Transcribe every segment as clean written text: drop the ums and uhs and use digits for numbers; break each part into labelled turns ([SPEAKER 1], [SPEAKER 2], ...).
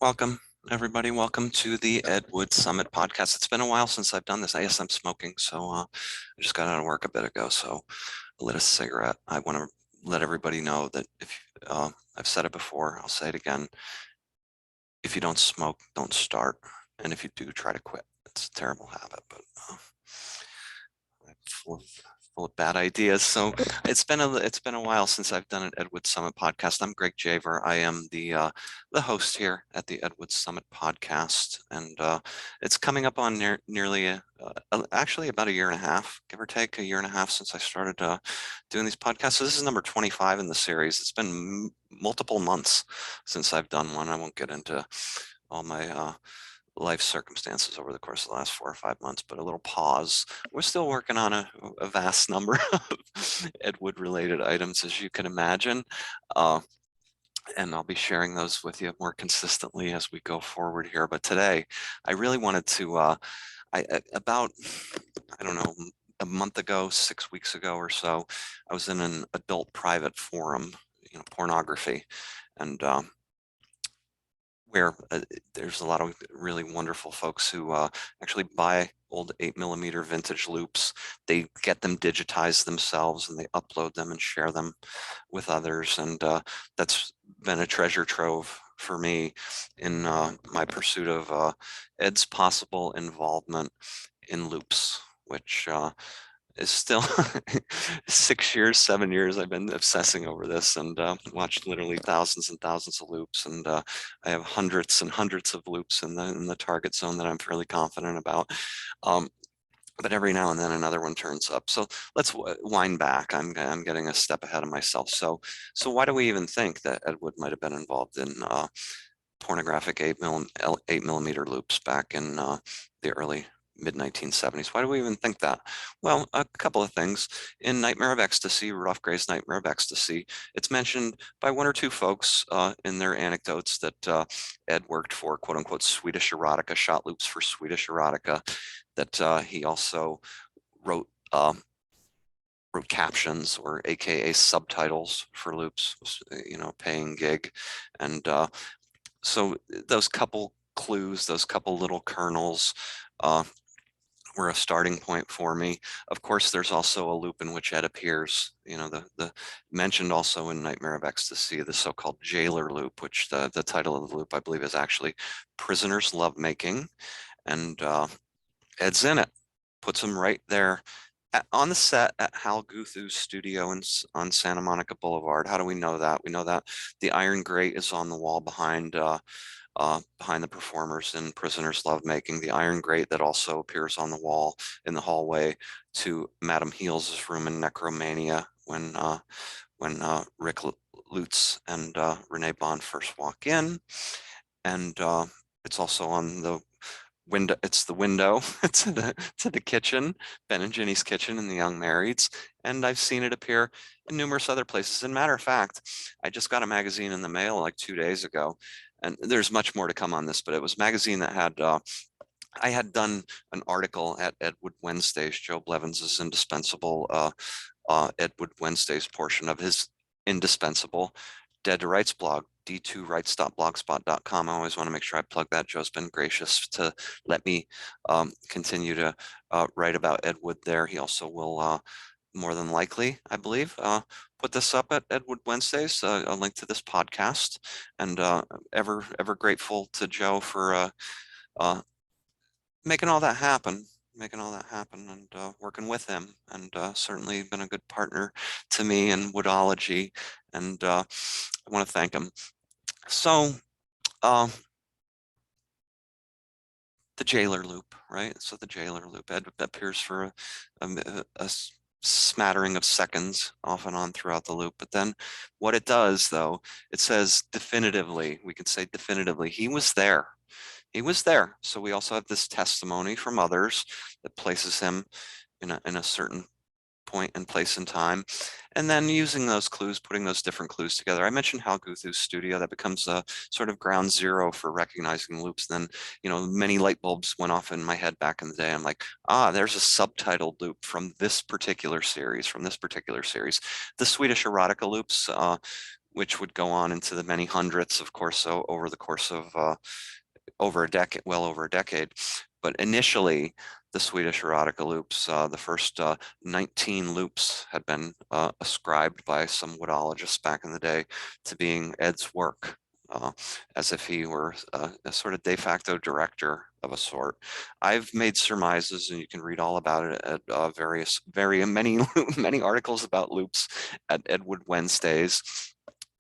[SPEAKER 1] Welcome, everybody. Welcome to the Ed Wood Summit podcast. It's been a while since I've done this. I guess I'm smoking, so I just got out of work a bit ago, so I lit a cigarette. I want to let everybody know that if I've said it before, I'll say it again. If you don't smoke, don't start, and if you do, try to quit. It's a terrible habit, but I'm full of bad ideas. So it's been a while since I've done an Ed Wood Summit podcast. I'm Greg Javer. I am the host here at the Ed Wood Summit podcast, and it's coming up on nearly actually about a year and a half, give or take a year and a half since I started doing these podcasts. So this is number 25 in the series. It's been multiple months since I've done one. I won't get into all my life circumstances over the course of the last 4 or 5 months, but a little pause. We're still working on a vast number of Ed Wood related items, as you can imagine. And I'll be sharing those with you more consistently as we go forward here. But today, I really wanted to, about, I don't know, a month ago, 6 weeks ago or so, I was in an adult private forum, pornography, and where there's a lot of really wonderful folks who actually buy old 8mm vintage loops. They get them digitized themselves and they upload them and share them with others. And that's been a treasure trove for me in my pursuit of Ed's possible involvement in loops, which is still 6 years, 7 years. I've been obsessing over this and watched literally thousands and thousands of loops. And I have hundreds and hundreds of loops in the target zone that I'm fairly confident about. But every now and then another one turns up. So let's wind back. I'm getting a step ahead of myself. So why do we even think that Ed Wood might have been involved in pornographic 8mm loops back in the early mid-1970s? Why do we even think that? Well, a couple of things. In Nightmare of Ecstasy, Rudolph Gray's Nightmare of Ecstasy, it's mentioned by one or two folks in their anecdotes that Ed worked for quote unquote Swedish erotica, shot loops for Swedish erotica, that he also wrote captions, or AKA subtitles, for loops, paying gig. And so those couple clues, those couple little kernels were a starting point for me. Of course, there's also a loop in which Ed appears, the mentioned also in Nightmare of Ecstasy, the so-called jailer loop, which the title of the loop, I believe, is actually Prisoner's Lovemaking. And Ed's in it, puts him right there on the set at Hal Guthu's studio on Santa Monica Boulevard. How do we know that? We know that the iron grate is on the wall behind the performers in Prisoner's Lovemaking, the iron grate that also appears on the wall in the hallway to Madame Heal's room in Necromania when Rick Lutz and Renee Bond first walk in. And it's also on the window. It's the window to the kitchen, Ben and Ginny's kitchen in The Young Marrieds. And I've seen it appear in numerous other places. And matter of fact, I just got a magazine in the mail like 2 days ago, and there's much more to come on this, but it was a magazine that had I had done an article at Ed Wood Wednesdays, Joe Blevins' indispensable Ed Wood Wednesdays portion of his indispensable Dead to Rights blog, d2rights.blogspot.com. I always want to make sure I plug that. Joe's been gracious to let me continue to write about Ed Wood there. He also will more than likely, I believe, put this up at Ed Wood Wednesdays, a link to this podcast. And ever grateful to Joe for making all that happen. And working with him, and certainly been a good partner to me in Woodology, and I want to thank him. So the jailer loop, right? So the jailer loop, Ed appears for a smattering of seconds off and on throughout the loop. But then what it does, though, it says definitively, we can say definitively, he was there. He was there. So we also have this testimony from others that places him in a certain point and place in time. And then using those clues, putting those different clues together. I mentioned Hal Guthu's studio. That becomes a sort of ground zero for recognizing loops. Then, many light bulbs went off in my head back in the day. I'm like, there's a subtitled loop from this particular series, The Swedish erotica loops which would go on into the many hundreds, of course, so over the course of over a decade, well over a decade. But initially, the Swedish erotica loops, the first 19 loops had been ascribed by some woodologists back in the day to being Ed's work, as if he were a sort of de facto director of a sort. I've made surmises, and you can read all about it at very many many articles about loops at Ed Wood Wednesdays.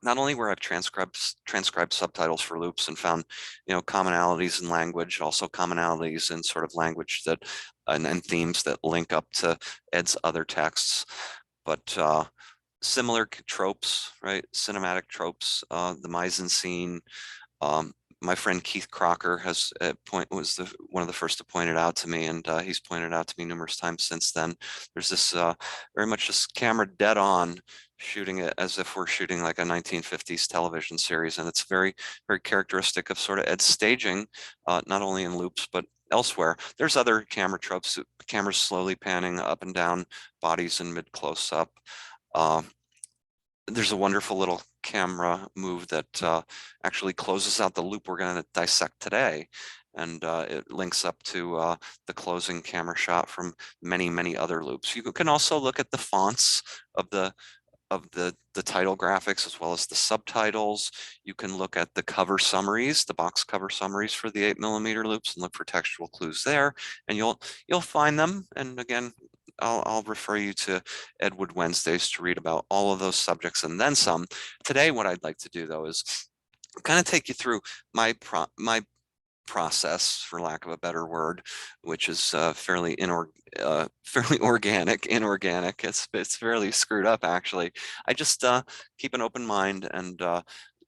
[SPEAKER 1] Not only where I've transcribed subtitles for loops and found, commonalities in language, also commonalities in sort of language that and themes that link up to Ed's other texts, but similar tropes, right? Cinematic tropes, the mise en scene. My friend Keith Crocker was one of the first to point it out to me, and he's pointed out to me numerous times since then. There's this very much this camera dead on, shooting it as if we're shooting like a 1950s television series, and it's very, very characteristic of sort of Ed's staging, not only in loops but elsewhere. There's other camera tropes, cameras slowly panning up and down bodies in mid close up. There's a wonderful little camera move that actually closes out the loop we're going to dissect today, and it links up to the closing camera shot from many other loops. You can also look at the fonts of the title graphics as well as the subtitles. You can look at the cover summaries, the box cover summaries for the 8mm loops, and look for textual clues there, and you'll find them. And again, I'll refer you to Ed Wood Wednesdays to read about all of those subjects and then some. Today, what I'd like to do though is kind of take you through my process, for lack of a better word, which is fairly organic, inorganic. It's fairly screwed up, actually. I just keep an open mind and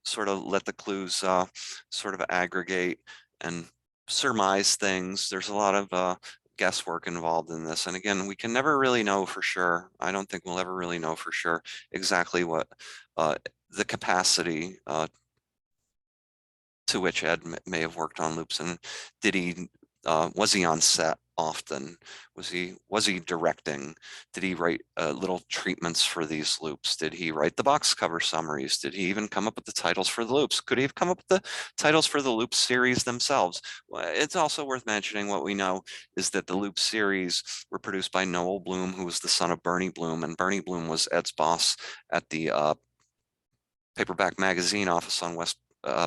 [SPEAKER 1] sort of let the clues sort of aggregate and surmise things. There's a lot of guesswork involved in this, and again, we can never really know for sure. I don't think we'll ever really know for sure exactly what the capacity to which Ed may have worked on loops, and did he was he on set often? Was he directing? Did he write little treatments for these loops? Did he write the box cover summaries? Did he even come up with the titles for the loops? Could he have come up with the titles for the loop series themselves? Well, it's also worth mentioning what we know is that the loop series were produced by Noel Bloom, who was the son of Bernie Bloom, and Bernie Bloom was Ed's boss at the paperback magazine office on West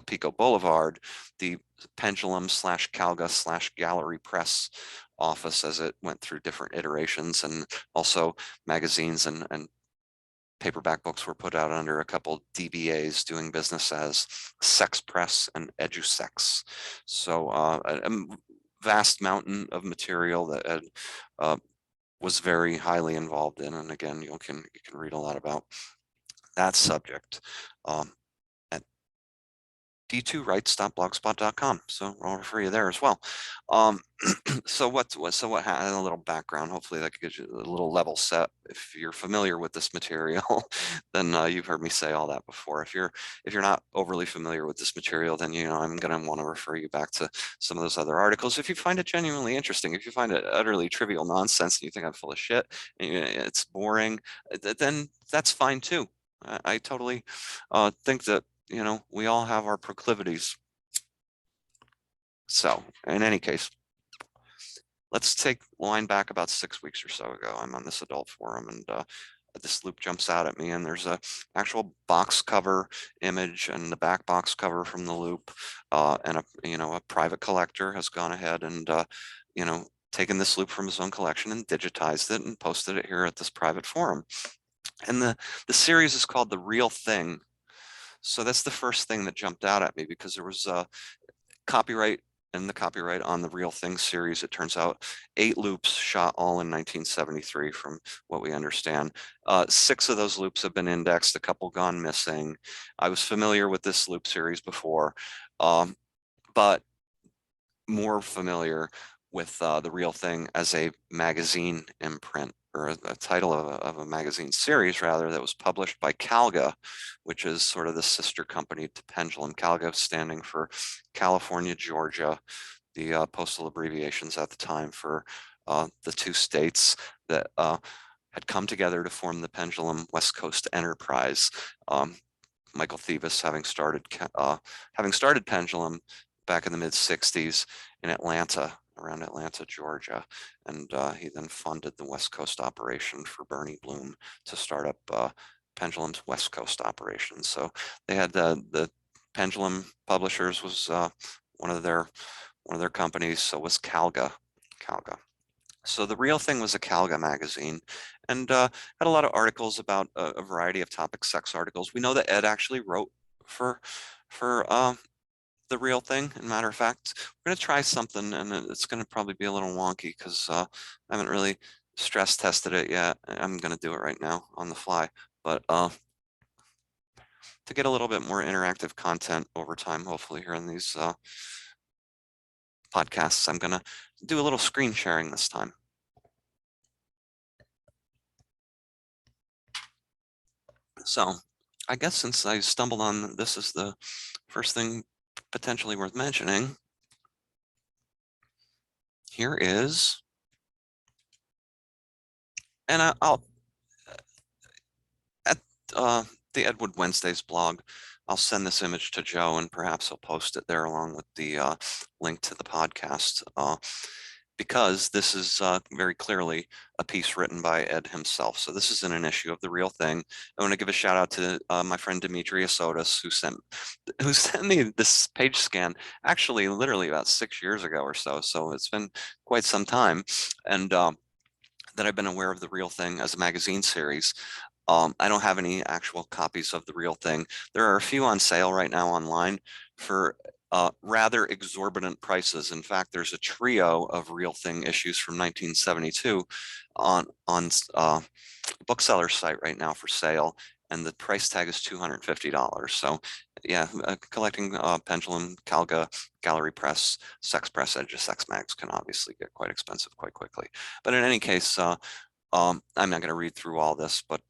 [SPEAKER 1] Pico Boulevard, the Pendulum / Calga / Gallery Press office, as it went through different iterations, and also magazines and paperback books were put out under a couple DBAs doing business as Sex Press and EduSex. So a vast mountain of material that was very highly involved in, and again, you can read a lot about that subject at d2writes.blogspot.com. So I'll refer you there as well. So what a little background. Hopefully that gives you a little level set. If you're familiar with this material, then you've heard me say all that before. If you're not overly familiar with this material, then I'm going to want to refer you back to some of those other articles. If you find it genuinely interesting, if you find it utterly trivial nonsense and you think I'm full of shit and it's boring, then that's fine too. I totally think that we all have our proclivities. So in any case, let's take line back about 6 weeks or so ago. I'm on this adult forum, and this loop jumps out at me, and there's a actual box cover image and the back box cover from the loop, and a private collector has gone ahead and taken this loop from his own collection and digitized it and posted it here at this private forum. And the series is called The Real Thing. So that's the first thing that jumped out at me, because there was a copyright on the Real Thing series. It turns out 8 loops shot all in 1973 from what we understand. 6 of those loops have been indexed, a couple gone missing. I was familiar with this loop series before, but more familiar with The Real Thing as a magazine imprint, or a title of a magazine series rather, that was published by Calga, which is sort of the sister company to Pendulum. Calga standing for California, Georgia, the postal abbreviations at the time for the 2 states that had come together to form the Pendulum West Coast Enterprise. Michael Thieves having started Pendulum back in the mid-60s in Atlanta, around Atlanta, Georgia. And he then funded the West Coast operation for Bernie Bloom to start up Pendulum's West Coast operation. So they had the Pendulum Publishers was one of their companies. So was Calga. So The Real Thing was a Calga magazine, and had a lot of articles about a variety of topics, sex articles. We know that Ed actually wrote for The Real Thing. And matter of fact, we're going to try something, and it's going to probably be a little wonky because I haven't really stress tested it yet. I'm going to do it right now on the fly, but to get a little bit more interactive content over time, hopefully here in these podcasts, I'm going to do a little screen sharing this time. So I guess since I stumbled on this is the first thing potentially worth mentioning, here is, and I'll, at the Ed Wood Wednesdays blog, I'll send this image to Joe, and perhaps he'll post it there along with the link to the podcast, because this is very clearly a piece written by Ed himself. So this isn't an issue of The Real Thing. I want to give a shout out to my friend Demetrius Otis, who sent me this page scan, actually literally about 6 years ago or so. So it's been quite some time, and that I've been aware of The Real Thing as a magazine series. I don't have any actual copies of The Real Thing. There are a few on sale right now online for rather exorbitant prices. In fact, there's a trio of Real Thing issues from 1972 on bookseller's site right now for sale, and the price tag is $250. So yeah, collecting Pendulum, Calga, Gallery Press, Sex Press, Edge of Sex Mags can obviously get quite expensive quite quickly. But in any case, I'm not going to read through all this, but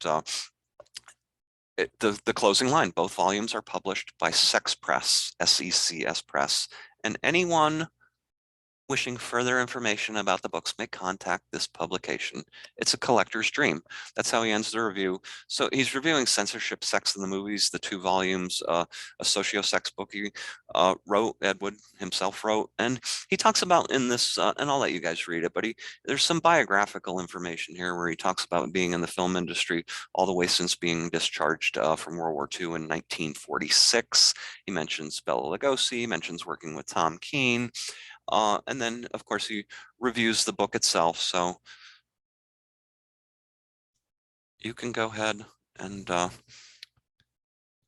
[SPEAKER 1] the closing line: both volumes are published by Sex Press, SECS Press, and anyone wishing further information about the books may contact this publication. It's a collector's dream. That's how he ends the review. So he's reviewing Censorship, Sex in the Movies, the 2 volumes, a socio-sex book he wrote, Ed Wood himself wrote. And he talks about in this, and I'll let you guys read it, but there's some biographical information here where he talks about being in the film industry all the way since being discharged from World War II in 1946. He mentions Bela Lugosi, he mentions working with Tom Keane. And then, of course, he reviews the book itself. So you can go ahead and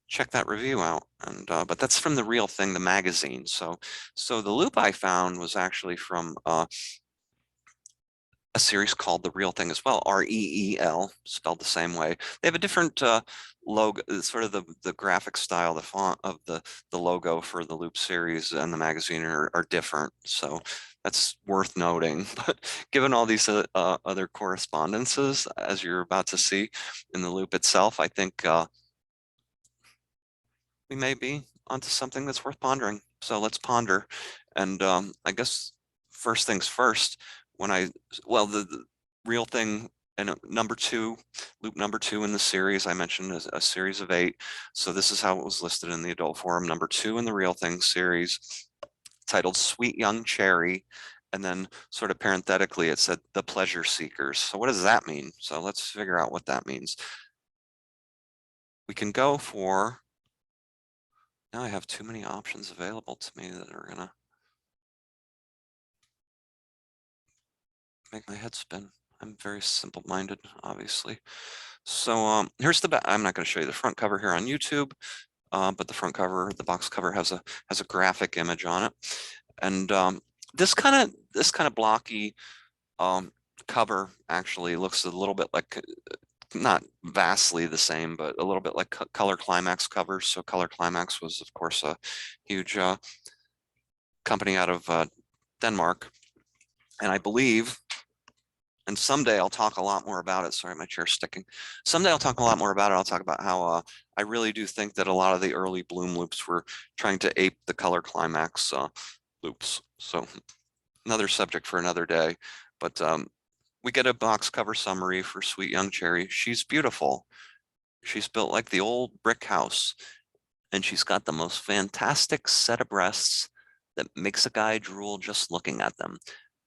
[SPEAKER 1] check that review out. And but that's from The Real Thing, the magazine. So the loop I found was actually from a series called The Real Thing as well, REEL, spelled the same way. They have a different logo, sort of the graphic style, the font of the logo for the Loop series and the magazine are different. So that's worth noting. But given all these other correspondences, as you're about to see in the Loop itself, I think we may be onto something that's worth pondering. So let's ponder. And I guess first things first, the Real Thing and number 2, Loop number 2 in the series, I mentioned a series of 8. So this is how it was listed in the adult forum. Number 2 in the Real Thing series, titled Sweet Young Cherry. And then sort of parenthetically, it said The Pleasure Seekers. So what does that mean? So let's figure out what that means. We can go for, now I have too many options available to me that are gonna make my head spin. I'm very simple-minded, obviously. So here's the back. I'm not going to show you the front cover here on YouTube, but the front cover, the box cover, has a graphic image on it, and this kind of blocky cover actually looks a little bit like, not vastly the same, but a little bit like Color Climax covers. So Color Climax was, of course, a huge company out of Denmark, and I believe, and someday I'll talk a lot more about it. Sorry, my chair's sticking. Someday I'll talk a lot more about it. I'll talk about how I really do think that a lot of the early Bloom loops were trying to ape the Color Climax loops. So another subject for another day. But we get a box cover summary for Sweet Young Cherry. She's beautiful. She's built like the old brick house. and she's got the most fantastic set of breasts that makes a guy drool just looking at them.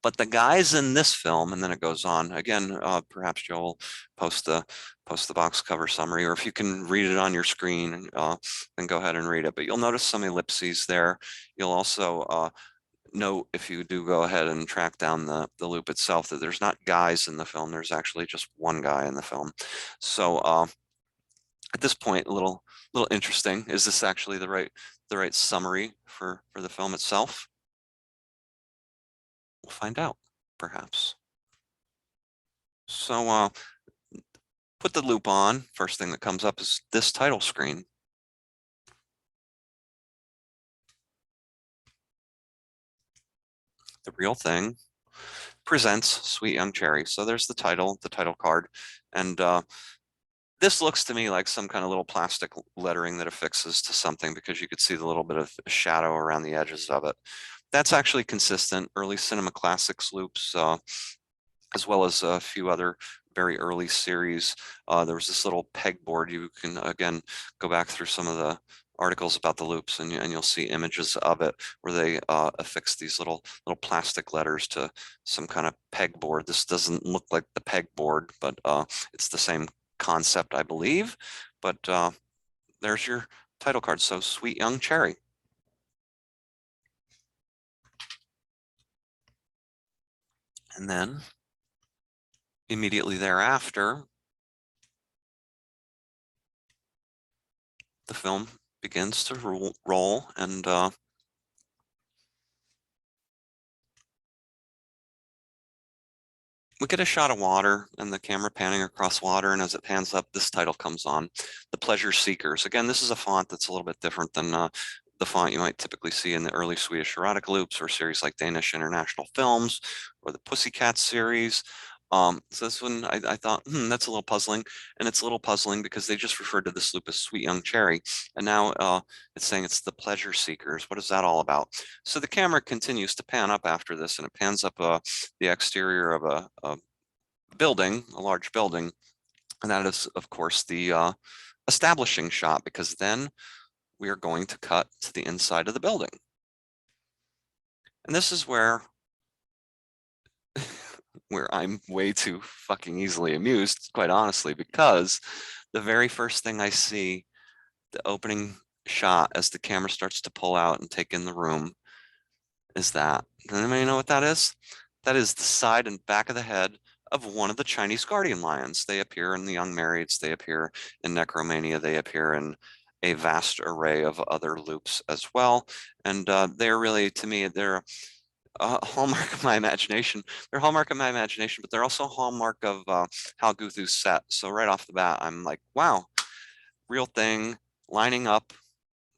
[SPEAKER 1] But the guys in this film, and then it goes on again. Perhaps Joel post the post the box cover summary, or if you can read it on your screen, then go ahead and read it. But you'll notice some ellipses there. You'll also note, if you do go ahead and track down the loop itself, that there's not guys in the film. There's actually just one guy in the film. So at this point, a little interesting. Is this actually the right summary for the film itself? We'll find out, perhaps. So put the loop on. First thing that comes up is this title screen. The Real Thing presents Sweet Young Cherry. So there's the title card, and this looks to me like some kind of little plastic lettering that affixes to something, because you could see the little bit of shadow around the edges of it. That's actually consistent. Early Cinema Classics loops, as well as a few other very early series. There was this little pegboard. You can, again, go back through some of the articles about the loops, and you'll see images of it where they affix these little plastic letters to some kind of pegboard. This doesn't look like the pegboard, but it's the same concept, I believe. But there's your title card. So Sweet Young Cherry. And then immediately thereafter, the film begins to roll, and we get a shot of water and the camera panning across water, and as it pans up, this title comes on, The Pleasure Seekers. Again, this is a font that's a little bit different than the font you might typically see in the early Swedish erotic loops, or series like Danish International Films or the Pussycat series. So this one, I thought, that's a little puzzling. And it's a little puzzling because they just referred to this loop as Sweet Young Cherry. And now it's saying it's The Pleasure Seekers. What is that all about? So the camera continues to pan up after this, and it pans up the exterior of a building, a large building. And that is, of course, the establishing shot, because then we are going to cut to the inside of the building. And this is where I'm way too fucking easily amused, quite honestly, because the very first thing I see, the opening shot as the camera starts to pull out and take in the room, is that. Does anybody know what that is? That is the side and back of the head of one of the Chinese guardian lions. They appear in The Young Marrieds, they appear in Necromania, they appear in a vast array of other loops as well. And they're really, to me, they're a hallmark of my imagination. They're a hallmark of my imagination, but they're also a hallmark of how Guthu's set. So right off the bat, I'm like, wow, Real Thing, lining up,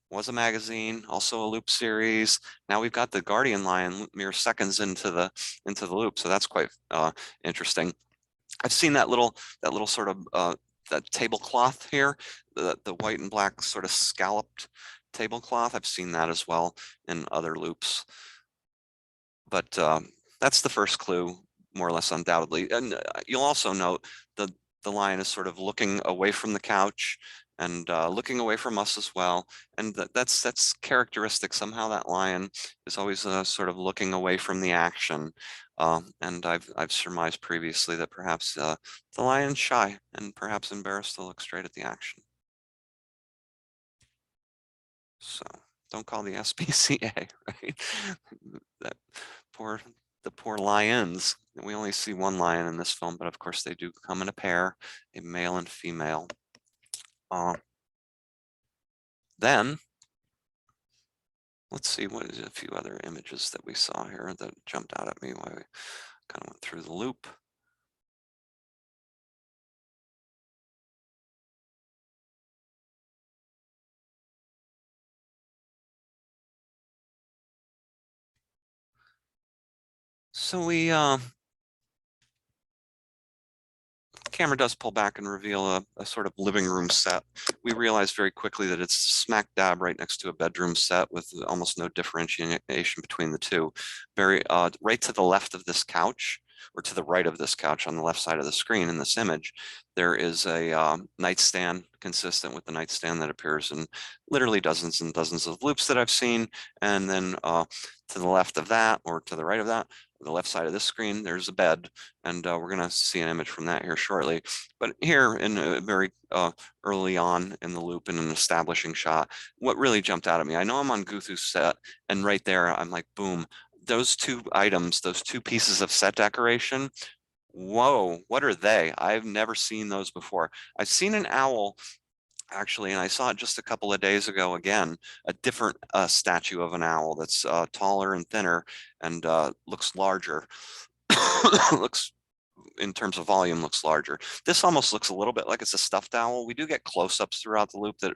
[SPEAKER 1] was a magazine, also a loop series. Now we've got the Guardian Lion mere seconds into the loop, so that's quite interesting. I've seen that little sort of that tablecloth here, the white and black sort of scalloped tablecloth. I've seen that as well in other loops. But that's the first clue, more or less undoubtedly. And you'll also note the lion is sort of looking away from the couch and looking away from us as well. And that's characteristic. Somehow that lion is always sort of looking away from the action. And I've surmised previously that perhaps the lion's shy and perhaps embarrassed to look straight at the action. So don't call the SPCA, right? That the poor lions. We only see one lion in this film, but of course they do come in a pair, a male and female. Then let's see, what is a few other images that we saw here that jumped out at me while we kind of went through the loop. So we camera does pull back and reveal a sort of living room set. We realize very quickly that it's smack dab right next to a bedroom set with almost no differentiation between the two. Very right to the left of this couch or to the right of this couch on the left side of the screen in this image, there is a nightstand consistent with the nightstand that appears in literally dozens and dozens of loops that I've seen. And then to the left of that, or to the right of that, the left side of this screen, there's a bed, and we're going to see an image from that here shortly. But here, in a very early on in the loop, in an establishing shot, what really jumped out at me, I know I'm on Guthu's set, and right there, I'm like, boom, those two items, those two pieces of set decoration, whoa, what are they? I've never seen those before. I've seen an owl, actually, and I saw it just a couple of days ago again, a different statue of an owl that's taller and thinner and looks larger. Looks, in terms of volume, looks larger. This almost looks a little bit like it's a stuffed owl. We do get close-ups throughout the loop that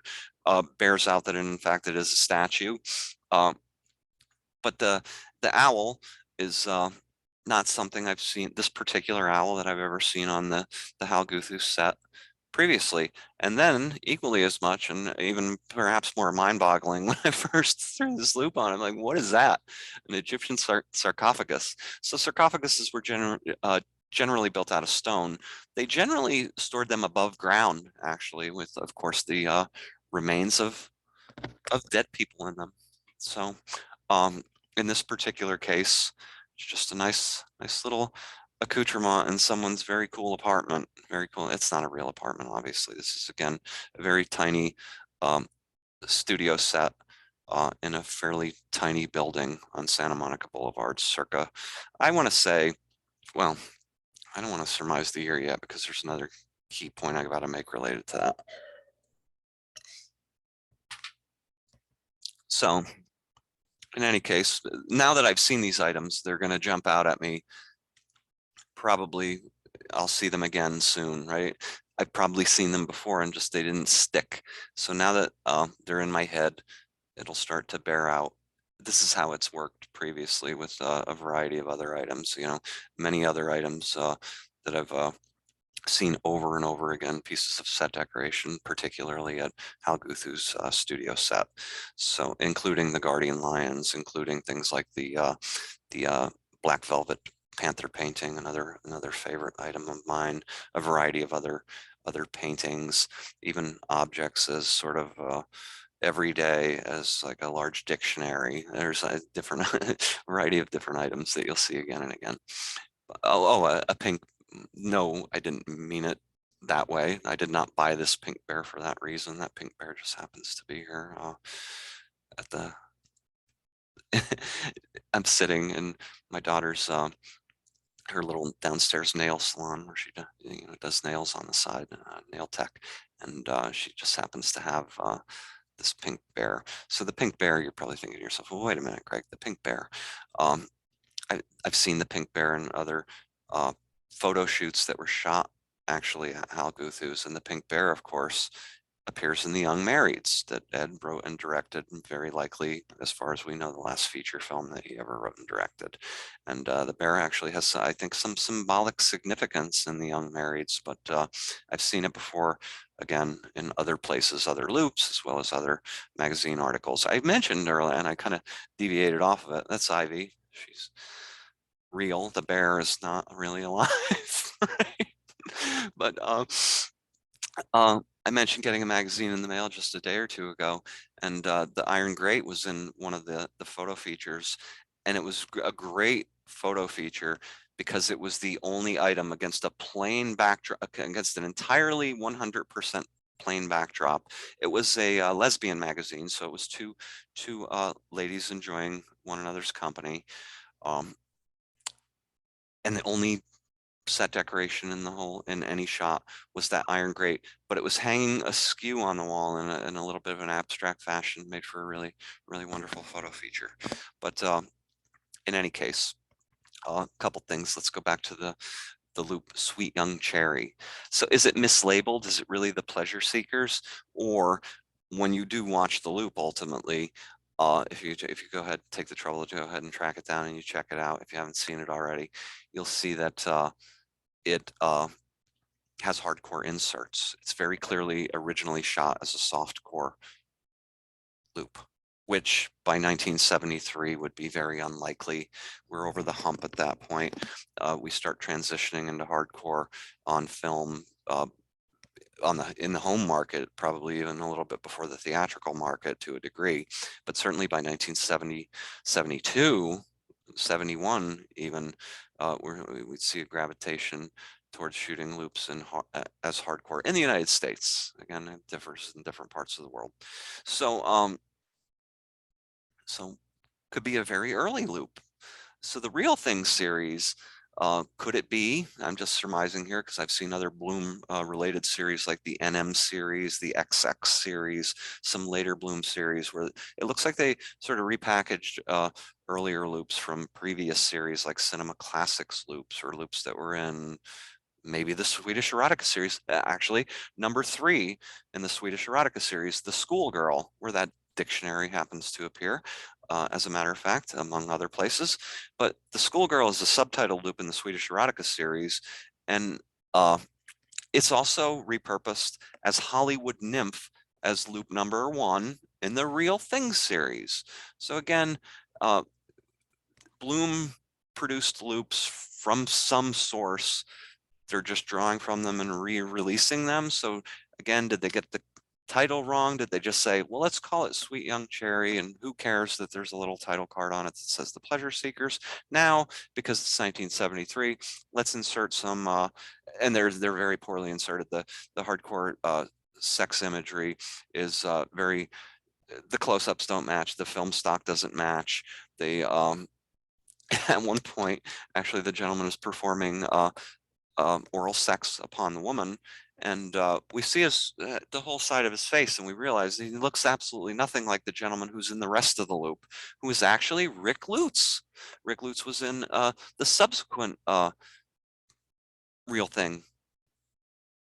[SPEAKER 1] bears out that in fact it is a statue. But the owl is not something I've seen, this particular owl that I've ever seen on the Hal Guthus set previously. And then equally as much, and even perhaps more mind-boggling, when I first threw this loop on, I'm like, what is that? An Egyptian sarcophagus. So sarcophaguses were generally built out of stone. They generally stored them above ground, actually, with, of course, the remains of dead people in them. So in this particular case, it's just a nice little accoutrement in someone's very cool apartment. Very cool. It's not a real apartment, obviously. This is, again, a very tiny studio set in a fairly tiny building on Santa Monica Boulevard, circa, I want to say, well, I don't want to surmise the year yet because there's another key point I got to make related to that. So in any case, now that I've seen these items, they're going to jump out at me. Probably I'll see them again soon, right? I've probably seen them before and just they didn't stick. So now that they're in my head, it'll start to bear out. This is how it's worked previously with a variety of other items, you know, many other items that I've seen over and over again, pieces of set decoration, particularly at Hal Guthu's studio set. So including the Guardian Lions, including things like the Black Velvet Panther painting, another favorite item of mine, a variety of other paintings, even objects as sort of every day as like a large dictionary. There's a different variety of different items that you'll see again and again. A pink, no, I didn't mean it that way. I did not buy this pink bear for that reason. That pink bear just happens to be here at the I'm sitting in my daughter's her little downstairs nail salon where she does nails on the side, nail tech, and she just happens to have this pink bear. So the pink bear, you're probably thinking to yourself, well, wait a minute, Greg, the pink bear. I've seen the pink bear in other photo shoots that were shot actually at Hal Guthu's, and the pink bear, of course, appears in The Young Marrieds that Ed wrote and directed, and very likely, as far as we know, the last feature film that he ever wrote and directed. And the bear actually has, I think, some symbolic significance in The Young Marrieds, but I've seen it before, again, in other places, other loops, as well as other magazine articles. I mentioned earlier, and I kind of deviated off of it, that's Ivy. She's real. The bear is not really alive, right? But I mentioned getting a magazine in the mail just a day or two ago, and the Iron Grate was in one of the photo features, and it was a great photo feature because it was the only item against a plain backdrop, against an entirely 100% plain backdrop. It was a lesbian magazine, so it was two ladies enjoying one another's company, and the only set decoration in any shot was that Iron Grate, but it was hanging askew on the wall in a little bit of an abstract fashion, made for a really wonderful photo feature. But in any case, a couple things. Let's go back to the loop, Sweet Young Cherry. So is it mislabeled? Is it really the pleasure seekers? Or when you do watch the loop, ultimately, if you go ahead, take the trouble to go ahead and track it down and you check it out, if you haven't seen it already, you'll see that it has hardcore inserts. It's very clearly originally shot as a softcore loop. which by 1973 would be very unlikely. We're over the hump at that point. We start transitioning into hardcore on film in the home market, probably even a little bit before the theatrical market to a degree, but certainly by 1970, 72, 71 even, we'd see a gravitation towards shooting loops as hardcore in the United States. Again, it differs in different parts of the world. So could be a very early loop. So the Real Thing series, could it be? I'm just surmising here because I've seen other Bloom related series like the NM series, the XX series, some later Bloom series where it looks like they sort of repackaged earlier loops from previous series like Cinema Classics loops or loops that were in maybe the Swedish Erotica series. Actually, number 3 in the Swedish Erotica series, The Schoolgirl, where that dictionary happens to appear, as a matter of fact, among other places. But The Schoolgirl is a subtitle loop in the Swedish Erotica series, and it's also repurposed as Hollywood Nymph as loop number 1 in the Real Thing series. So again, Bloom produced loops from some source. They're just drawing from them and re-releasing them. So again, did they get the title wrong? Did they just say, well, let's call it Sweet Young Cherry, and who cares that there's a little title card on it that says The Pleasure Seekers? Now, because it's 1973, let's insert some, and they're very poorly inserted. The hardcore sex imagery is very, the close-ups don't match, the film stock doesn't match. They, at one point, actually, the gentleman is performing oral sex upon the woman, and we see the whole side of his face, and we realize he looks absolutely nothing like the gentleman who's in the rest of the loop, who is actually Rick Lutz. Rick Lutz was in the subsequent Real Thing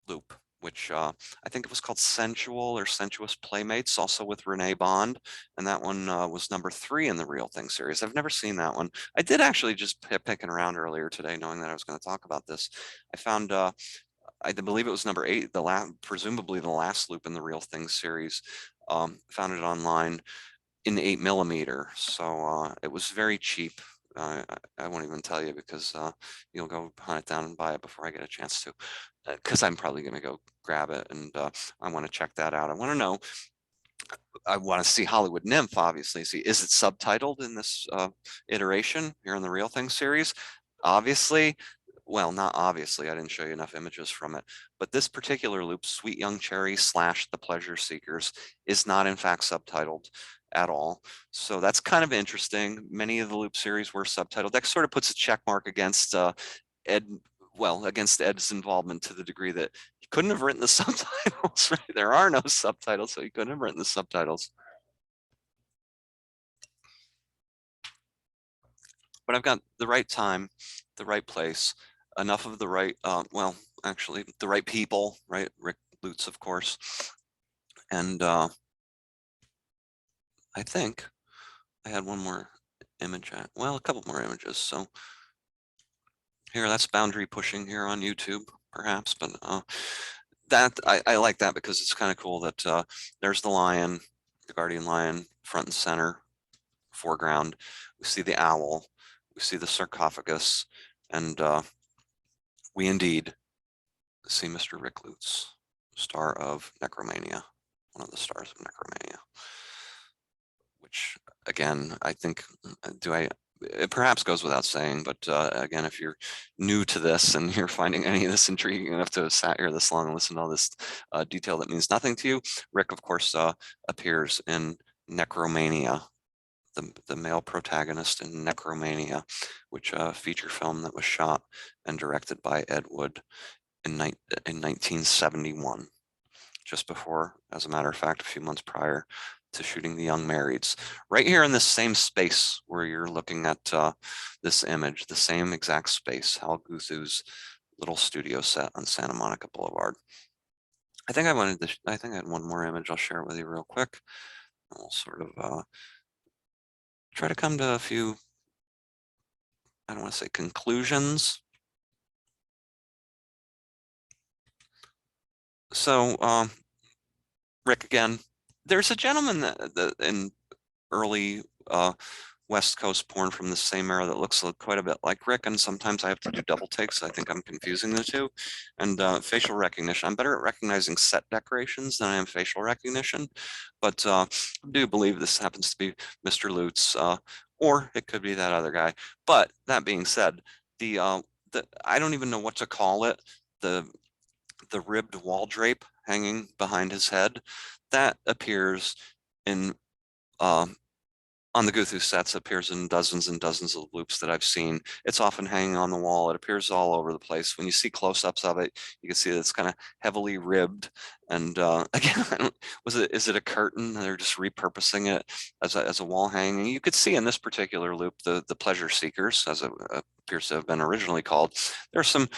[SPEAKER 1] loop, which I think it was called Sensual or Sensuous Playmates, also with Renee Bond, and that one was number 3 in the Real Thing series. I've never seen that one. I did actually just picking around earlier today, knowing that I was going to talk about this. I found I believe it was number 8, presumably the last loop in the Real Thing series. Found it online in 8mm, so it was very cheap. I won't even tell you because you'll go hunt it down and buy it before I get a chance to, because I'm probably going to go grab it, and I want to check that out. I want to know, I want to see Hollywood Nymph, obviously. See, is it subtitled in this iteration here in the Real Thing series? Obviously, well, not obviously, I didn't show you enough images from it, but this particular loop, Sweet Young Cherry / The Pleasure Seekers, is not in fact subtitled at all. So that's kind of interesting. Many of the loop series were subtitled. That sort of puts a check mark against Ed, well, against Ed's involvement to the degree that he couldn't have written the subtitles, right? There are no subtitles, so he couldn't have written the subtitles. But I've got the right time, the right place, enough of the right, well, actually, the right people, right? Rick Lutz, of course. And I think I had one more image, well, a couple more images. So here, that's boundary pushing here on YouTube, perhaps, but that I like that because it's kind of cool that there's the lion, the guardian lion, front and center, foreground. We see the owl, we see the sarcophagus, and we indeed see Mr. Rick Lutz, star of Necromania, one of the stars of Necromania, which again, I think, it perhaps goes without saying, but again, if you're new to this and you're finding any of this intriguing enough to have sat here this long and listened to all this detail that means nothing to you, Rick, of course, appears in Necromania, the male protagonist in Necromania, which feature film that was shot and directed by Ed Wood in 1971, just before, as a matter of fact, a few months prior to shooting The Young Marrieds. Right here in this same space where you're looking at this image, the same exact space, Hal Guthu's little studio set on Santa Monica Boulevard. I think I had one more image I'll share with you real quick. I'll sort of try to come to a few, I don't want to say conclusions. So Rick again, there's a gentleman that in early West Coast porn from the same era that looks quite a bit like Rick, and sometimes I have to do double takes. I think I'm confusing the two. And facial recognition. I'm better at recognizing set decorations than I am facial recognition, but I do believe this happens to be Mr. Lutz, or it could be that other guy. But that being said, the I don't even know what to call it. The the ribbed wall drape hanging behind his head that appears in on the Guthu sets, appears in dozens and dozens of loops that I've seen. It's often hanging on the wall. It appears all over the place. When you see close-ups of it, you can see that it's kind of heavily ribbed. And again, is it a curtain? They're just repurposing it as a wall hanging. You could see in this particular loop the pleasure seekers, as it appears to have been originally called. There's some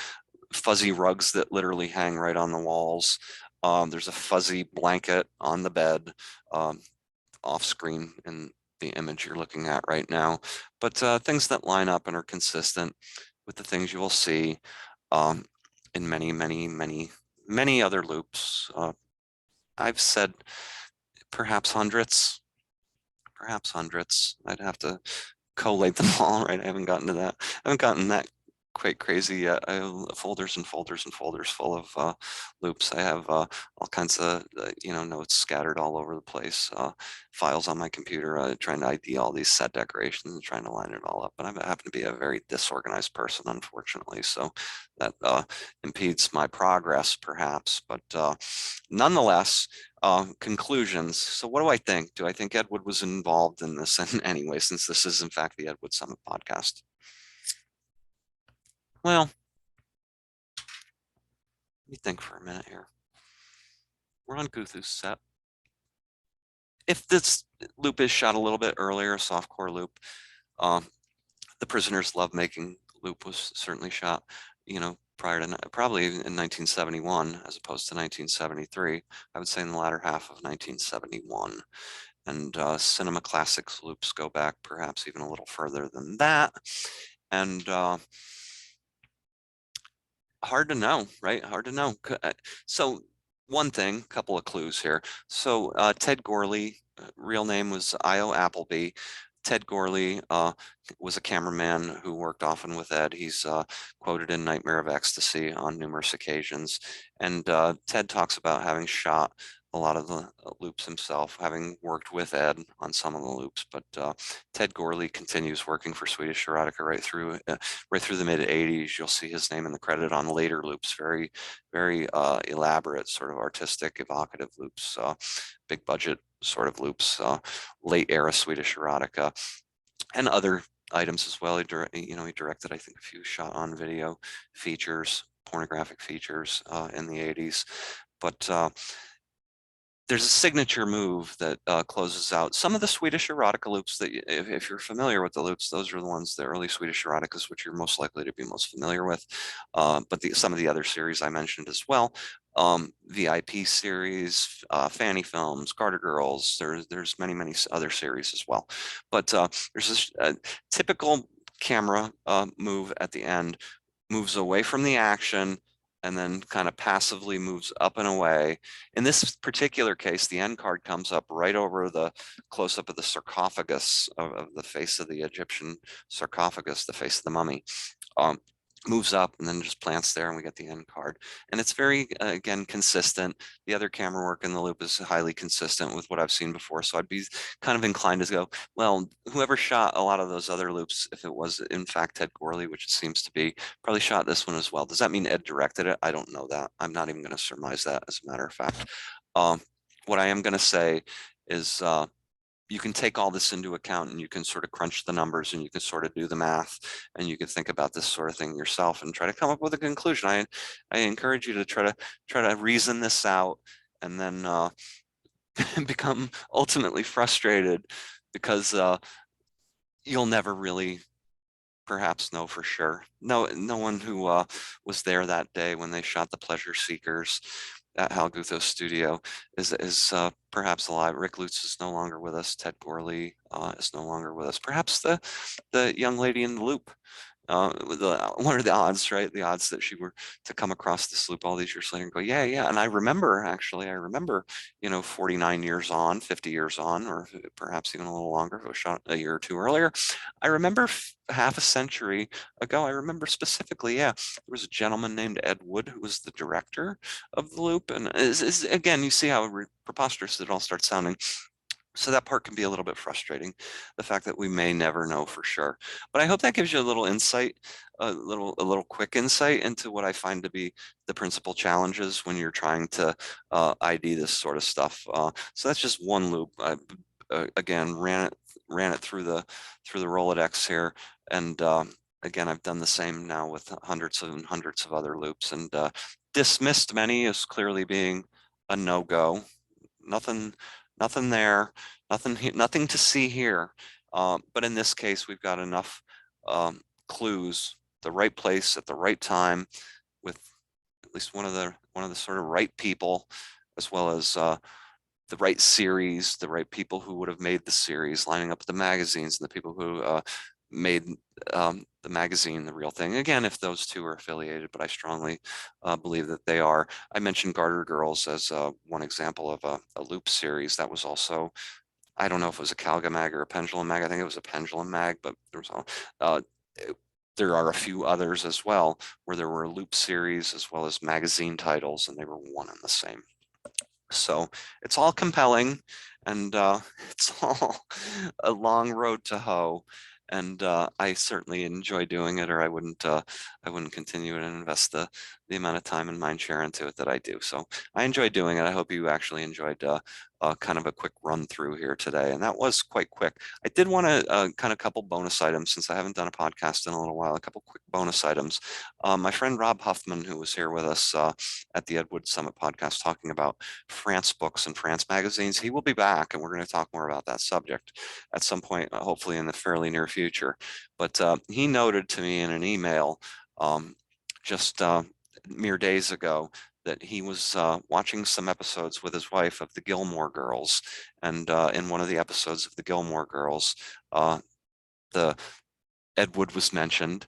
[SPEAKER 1] fuzzy rugs that literally hang right on the walls. There's a fuzzy blanket on the bed, off screen in the image you're looking at right now, but things that line up and are consistent with the things you will see in many other loops. I've said perhaps hundreds. I'd have to collate them all, right? I haven't gotten to that. I haven't gotten that quite crazy yet. I have folders and folders and folders full of loops. I have all kinds of notes scattered all over the place, files on my computer, trying to ID all these set decorations and trying to line it all up. But I happen to be a very disorganized person, unfortunately, so that impedes my progress, perhaps. But nonetheless, conclusions. So what do I think? Do I think Ed Wood was involved in this in any way, since this is in fact the Ed Wood Summit podcast? Well, let me think for a minute here. We're on Guthu's set. If this loop is shot a little bit earlier, a softcore loop, the Prisoner's Lovemaking loop was certainly shot, prior to probably in 1971 as opposed to 1973. I would say in the latter half of 1971. And Cinema Classics loops go back perhaps even a little further than that. And hard to know, right? Hard to know. So one thing, couple of clues here. So Ted Gorley, real name was I.O. Appleby. Ted Gorley was a cameraman who worked often with Ed. He's quoted in Nightmare of Ecstasy on numerous occasions. And Ted talks about having shot a lot of the loops himself, having worked with Ed on some of the loops. But Ted Gorley continues working for Swedish Erotica right through the mid 80s. You'll see his name in the credit on later loops, very, very elaborate, sort of artistic, evocative loops, big budget sort of loops, late era Swedish Erotica, and other items as well. He directed, I think, a few shot on video features, pornographic features in the 80s. But there's a signature move that closes out some of the Swedish erotica loops that, if you're familiar with the loops, those are the ones, the early Swedish eroticas, which you're most likely to be most familiar with. But some of the other series I mentioned as well, VIP series, Fanny Films, Garter Girls, there's many other series as well. But there's this typical camera move at the end, moves away from the action, and then kind of passively moves up and away. In this particular case, the end card comes up right over the close-up of the sarcophagus, of the face of the Egyptian sarcophagus, the face of the mummy. Moves up and then just plants there, and we get the end card. And it's very, again, consistent. The other camera work in the loop is highly consistent with what I've seen before. So I'd be kind of inclined to go, well, whoever shot a lot of those other loops, if it was in fact Ted Gorley, which it seems to be, probably shot this one as well. Does that mean Ed directed it? I don't know that. I'm not even going to surmise that, as a matter of fact. What I am going to say is you can take all this into account, and you can sort of crunch the numbers, and you can sort of do the math, and you can think about this sort of thing yourself and try to come up with a conclusion. I encourage you to try to reason this out, and then become ultimately frustrated, because you'll never really perhaps know for sure. No one who was there that day when they shot the Pleasure Seekers at Hal Gutho's studio is perhaps alive. Rick Lutz is no longer with us. Ted Gorley is no longer with us. Perhaps the young lady in the loop What are the odds, right? The odds that she were to come across this loop all these years later and go, yeah, yeah. And I remember, actually, I remember, 49 years on, 50 years on, or perhaps even a little longer if it was shot a year or two earlier. I remember half a century ago, I remember specifically, yeah, there was a gentleman named Ed Wood who was the director of the loop. And again, you see how preposterous it all starts sounding. So that part can be a little bit frustrating, the fact that we may never know for sure. But I hope that gives you a little insight, a little quick insight into what I find to be the principal challenges when you're trying to ID this sort of stuff. So that's just one loop. I again ran it through the Rolodex here, and again I've done the same now with hundreds and hundreds of other loops, and dismissed many as clearly being a no-go. Nothing nothing there, nothing to see here. But in this case, we've got enough clues, the right place at the right time, with at least one of the sort of right people, as well as the right series, the right people who would have made the series, lining up the magazines and the people who made the magazine the real thing. Again, if those two are affiliated, but I strongly believe that they are. I mentioned Garter Girls as one example of a loop series. That was also, I don't know if it was a Calga mag or a Pendulum mag. I think it was a Pendulum mag, but there was uh, there are a few others as well where there were loop series as well as magazine titles, and they were one and the same. So it's all compelling, and it's all a long road to hoe. And I certainly enjoy doing it, or I wouldn't continue and invest the amount of time and mind share into it that I do. So I enjoy doing it. I hope you actually enjoyed kind of a quick run through here today, and that was quite quick. I did want to kind of couple bonus items, since I haven't done a podcast in a little while. A couple quick bonus items. My friend Rob Huffman, who was here with us at the Ed Wood Summit podcast, talking about France books and France magazines. He will be back, and we're going to talk more about that subject at some point, hopefully in the fairly near future. But he noted to me in an email just mere days ago that he was watching some episodes with his wife of the Gilmore Girls, and in one of the episodes of the Gilmore Girls, the Ed Wood was mentioned,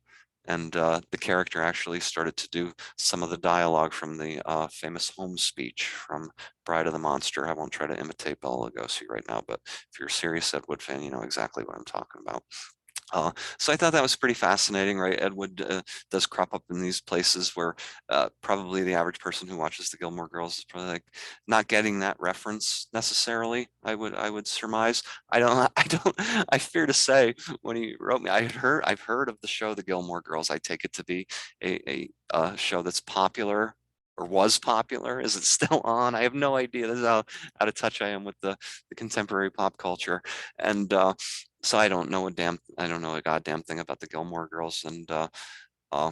[SPEAKER 1] and the character actually started to do some of the dialogue from the famous home speech from Bride of the Monster. I won't try to imitate Bela Lugosi right now, but if you're a serious Ed Wood fan, you know exactly what I'm talking about. So I thought that was pretty fascinating, right? Ed Wood does crop up in these places where probably the average person who watches the Gilmore Girls is probably like not getting that reference necessarily. I would surmise. I fear to say, when he wrote me, I've heard of the show The Gilmore Girls. I take it to be a show that's popular, or was popular. Is it still on? I have no idea. This is how out of touch I am with the contemporary pop culture. And so I don't know a goddamn thing about the Gilmore Girls, and uh, I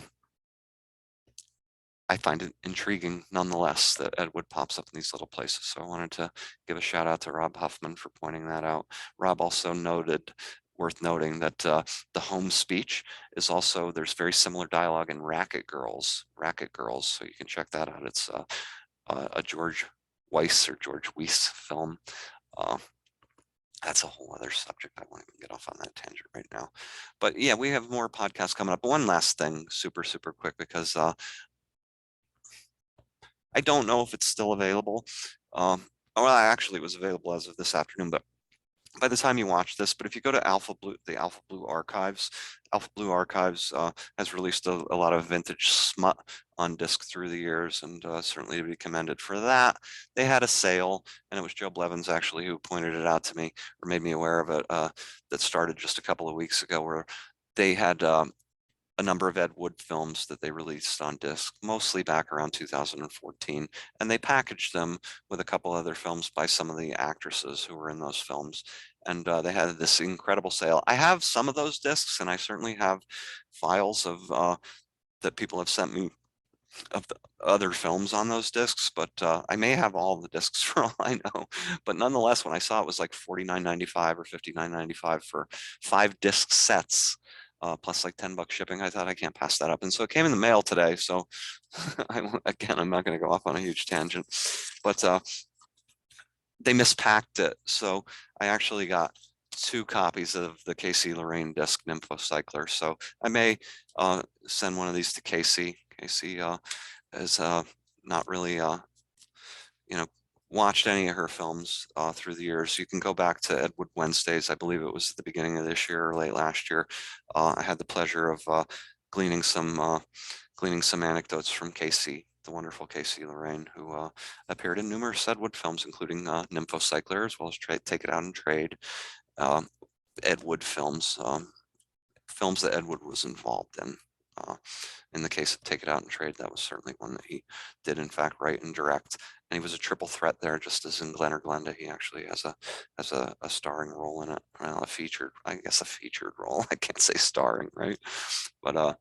[SPEAKER 1] find it intriguing nonetheless that Ed Wood pops up in these little places. So I wanted to give a shout out to Rob Huffman for pointing that out. Rob also noted, worth noting, that the home speech is also, there's very similar dialogue in Racket Girls, so you can check that out. It's a George Weiss film. That's a whole other subject. I won't even get off on that tangent right now. But yeah, we have more podcasts coming up. But one last thing, super, super quick, because I don't know if it's still available. Well, actually, it was available as of this afternoon, but by the time you watch this, but if you go to the Alpha Blue Archives, Alpha Blue Archives has released a lot of vintage smut on disc through the years, and certainly to be commended for that. They had a sale, and it was Joe Blevins actually who pointed it out to me, or made me aware of it, that started just a couple of weeks ago, where they had a number of Ed Wood films that they released on disc, mostly back around 2014, and they packaged them with a couple other films by some of the actresses who were in those films, and they had this incredible sale. I have some of those discs, and I certainly have files of that people have sent me of the other films on those discs, but I may have all the discs for all I know. But nonetheless, when I saw it was like $49.95 or $59.95 for 5 disc sets, plus like $10 shipping, I thought I can't pass that up. And so it came in the mail today. So again, I'm not going to go off on a huge tangent, but they mispacked it. So I actually got 2 copies of the Casey Lorraine disc Nymphocycler. So I may send one of these to Casey. Casey has not really watched any of her films through the years. You can go back to Ed Wood Wednesdays. I believe it was at the beginning of this year or late last year. I had the pleasure of gleaning some anecdotes from Casey, the wonderful Casey Lorraine, who appeared in numerous Ed Wood films, including Nymphocycler, as well as Take It Out and Trade, Ed Wood films, films that Ed Wood was involved in. In the case of Take It Out and Trade, that was certainly one that he did in fact write and direct, and he was a triple threat there, just as in Glen or Glenda. He actually has a starring role in it. Well, a featured role. I can't say starring, right? But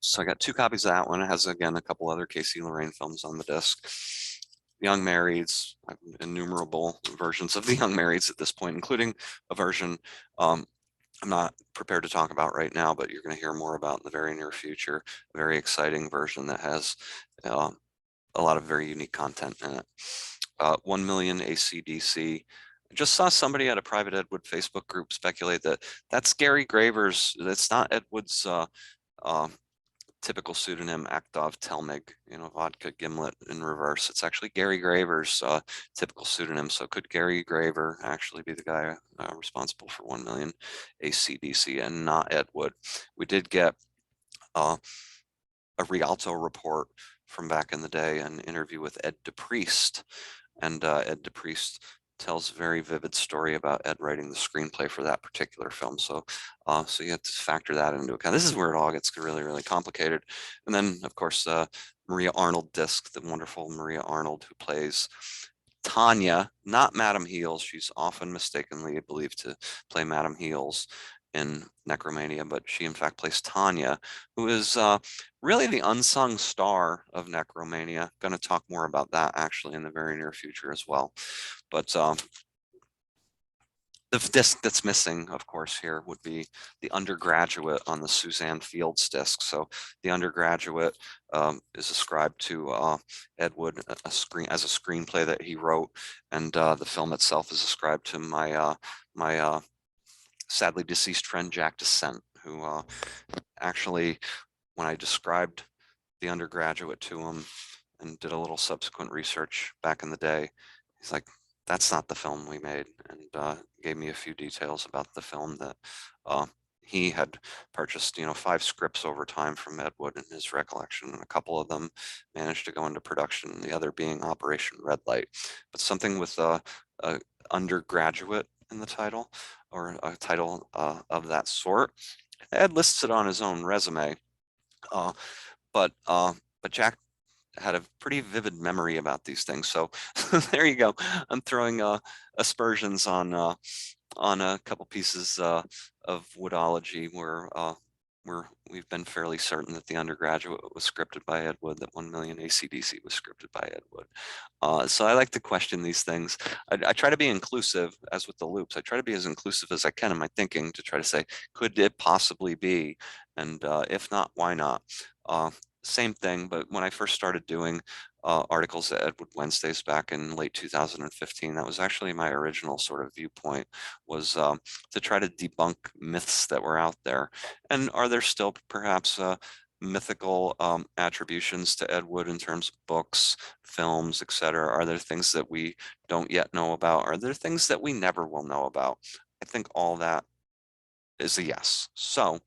[SPEAKER 1] so I got 2 copies of that one. It has, again, a couple other Casey Lorraine films on the disc. Young Marrieds, innumerable versions of the Young Marrieds at this point, including a version I'm not prepared to talk about right now, but you're going to hear more about in the very near future. A very exciting version that has a lot of very unique content in it. 1 million AC/DC. I just saw somebody at a private Ed Wood Facebook group speculate that that's Gary Graver's. That's not Ed Wood's typical pseudonym, Aktov Telmig, vodka gimlet in reverse. It's actually Gary Graver's typical pseudonym. So could Gary Graver actually be the guy responsible for 1 million AC/DC and not Ed Wood? We did get a Rialto report from back in the day, an interview with Ed DePriest, and Ed DePriest tells a very vivid story about Ed writing the screenplay for that particular film. So so you have to factor that into account. This is where it all gets really, really complicated. And then, of course, Maria Arnold disc, the wonderful Maria Arnold, who plays Tanya, not Madame Heels. She's often mistakenly believed to play Madame Heels in Necromania, but she in fact plays Tanya, who is really the unsung star of Necromania. Going to talk more about that actually in the very near future as well. But the disc that's missing, of course, here would be the Undergraduate on the Suzanne Fields disc. So the Undergraduate is ascribed to Ed Wood as a screenplay that he wrote, and the film itself is ascribed to my sadly deceased friend Jack Descent, who actually, when I described the Undergraduate to him and did a little subsequent research back in the day, he's like, that's not the film we made, and gave me a few details about the film that he had purchased, 5 scripts over time from Ed Wood in his recollection, and a couple of them managed to go into production, the other being Operation Red Light. But something with a Undergraduate in the title, or a title of that sort. Ed lists it on his own resume, but Jack had a pretty vivid memory about these things. So there you go. I'm throwing aspersions on a couple pieces of Woodology where we've been fairly certain that the Undergraduate was scripted by Ed Wood, that 1 million AC/DC was scripted by Ed Wood. So I like to question these things. I try to be inclusive, as with the loops. I try to be as inclusive as I can in my thinking to try to say, could it possibly be? And if not, why not? Same thing, but when I first started doing articles at Ed Wood Wednesdays back in late 2015, that was actually my original sort of viewpoint, was to try to debunk myths that were out there. And are there still perhaps mythical attributions to Ed Wood in terms of books, films, etc.? Are there things that we don't yet know about? Are there things that we never will know about? I think all that is a yes. So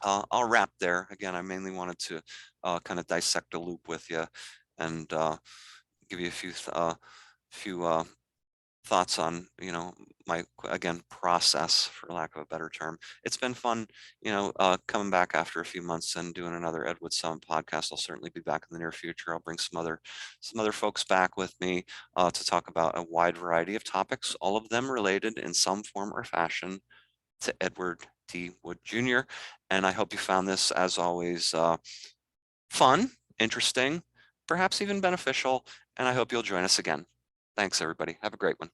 [SPEAKER 1] I'll wrap there. Again, I mainly wanted to kind of dissect a loop with you and give you a few thoughts on, my, again, process, for lack of a better term. It's been fun, coming back after a few months and doing another Ed Wood Summit podcast. I'll certainly be back in the near future. I'll bring some other folks back with me to talk about a wide variety of topics, all of them related in some form or fashion to Edward T. Wood Jr. And I hope you found this, as always, fun, interesting, perhaps even beneficial, and I hope you'll join us again. Thanks, everybody. Have a great one.